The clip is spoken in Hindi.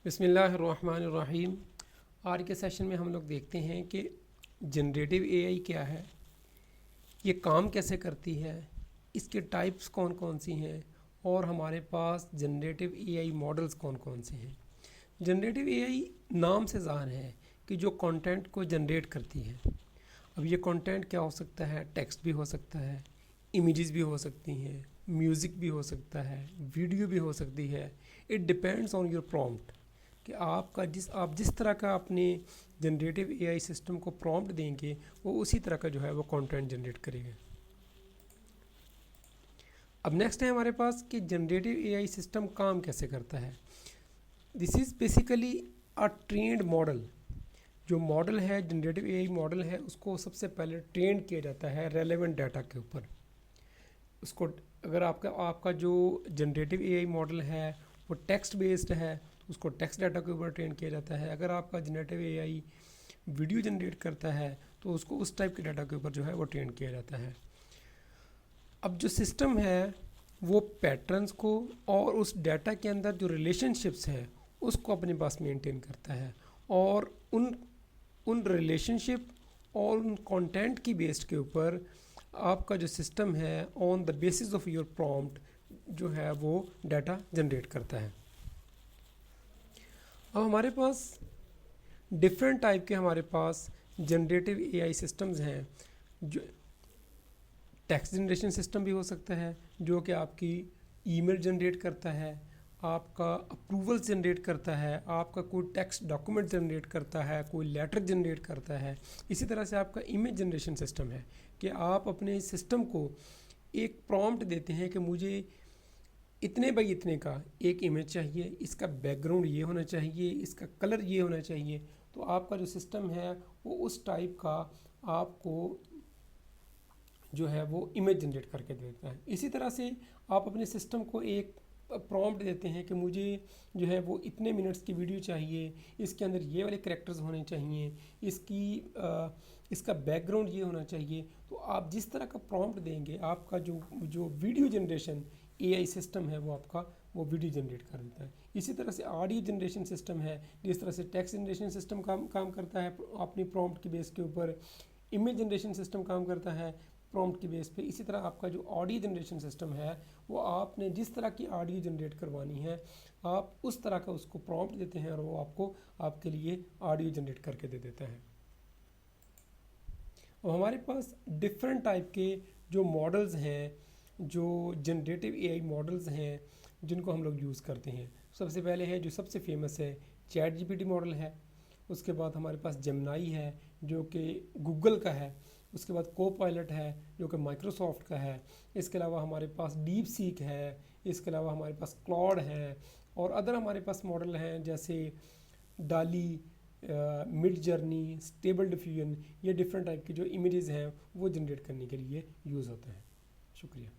बिस्मिल्लाहिर्रहमानिर्रहीम। आज के सेशन में हम लोग देखते हैं कि जनरेटिव एआई क्या है, ये काम कैसे करती है, इसके टाइप्स कौन कौन सी हैं और हमारे पास जनरेटिव एआई मॉडल्स कौन कौन से हैं। जनरेटिव एआई नाम से ज़ाहिर है कि जो कंटेंट को जनरेट करती है। अब ये कंटेंट क्या हो सकता है, टेक्स्ट भी हो सकता है, इमेजेस भी हो सकती हैं, म्यूज़िक भी हो सकता है, वीडियो भी हो सकती है। It depends on your prompt कि आप जिस तरह का अपने जनरेटिव एआई सिस्टम को प्रॉम्प्ट देंगे वो उसी तरह का जो है वो कंटेंट जनरेट करेगा। अब नेक्स्ट है हमारे पास कि जनरेटिव एआई सिस्टम काम कैसे करता है। This is basically a trend model. जो मॉडल है, जनरेटिव एआई मॉडल है, उसको सबसे पहले ट्रेन किया जाता है रेलेवेंट डाटा के ऊपर। उसको अगर आपका जो जनरेटिव एआई मॉडल है वो टेक्स्ट बेस्ड है तो उसको टेक्स्ट डाटा के ऊपर ट्रेन किया जाता है। अगर आपका जनरेटिव एआई वीडियो जनरेट करता है तो उसको उस टाइप के डाटा के ऊपर जो है वो ट्रेन किया जाता है। अब जो सिस्टम है वो पैटर्न्स को और उस डाटा के अंदर जो रिलेशनशिप्स हैं उसको अपने पास मेंटेन करता है और उन उन रिलेशनशिप और उन कंटेंट की बेस्ड के ऊपर आपका जो सिस्टम है on the basis of your prompt जो है वो डाटा जनरेट करता है। अब हमारे पास डिफरेंट टाइप के हमारे पास जनरेटिव एआई सिस्टम्स हैं। जो टेक्स्ट जनरेशन सिस्टम भी हो सकता है जो कि आपकी ईमेल जनरेट करता है, आपका अप्रूवल्स जनरेट करता है, आपका कोई टेक्स्ट डॉक्यूमेंट जनरेट करता है, कोई लेटर जनरेट करता है। इसी तरह से आपका इमेज जनरेशन सिस्टम है कि आप अपने सिस्टम को एक प्रॉम्प्ट देते हैं कि मुझे इतने बाई इतने का एक इमेज चाहिए, इसका बैकग्राउंड ये होना चाहिए, इसका कलर ये होना चाहिए। तो आपका जो सिस्टम है वो उस टाइप का आपको जो है वो इमेज जनरेट करके देता है। इसी तरह से आप अपने सिस्टम को एक प्रॉम्प्ट देते हैं कि मुझे जो है वो इतने मिनट्स की वीडियो चाहिए, इसके अंदर ये वाले कैरेक्टर्स होने चाहिए, इसका बैकग्राउंड ये होना चाहिए। तो आप जिस तरह का प्रॉम्प्ट देंगे आपका जो जो वीडियो जनरेशन एआई सिस्टम है वो आपका वो वीडियो जनरेट कर देता है। इसी तरह से ऑडियो जनरेशन सिस्टम है, जिस तरह से टेक्स्ट जनरेशन सिस्टम काम करता है अपनी प्रॉम्प्ट के बेस के ऊपर, इमेज जनरेशन सिस्टम काम करता है प्रॉम्प्ट की बेस पे। इसी तरह आपका जो ऑडियो जनरेशन सिस्टम है वो आपने जिस तरह की ऑडियो जनरेट करवानी है आप उस तरह का उसको प्रॉम्प्ट देते हैं और वो आपको आपके लिए ऑडियो जनरेट करके दे देता है। और हमारे पास डिफरेंट टाइप के जो मॉडल्स हैं, जो जनरेटिव एआई मॉडल्स हैं जिनको हम लोग यूज़ करते हैं। सबसे पहले है जो सबसे फेमस है चैट जीपीटी मॉडल है। उसके बाद हमारे पास जेमिनी है जो कि गूगल का है। उसके बाद कोपायलट है जो कि माइक्रोसॉफ्ट का है। इसके अलावा हमारे पास डीप सीक है। इसके अलावा हमारे पास क्लॉड है और अदर हमारे पास मॉडल हैं जैसे डाली, मिड जर्नी, स्टेबल डिफ्यूजन। ये डिफरेंट टाइप के जो इमेजेस हैं वो जनरेट करने के लिए यूज़ होते हैं। शुक्रिया।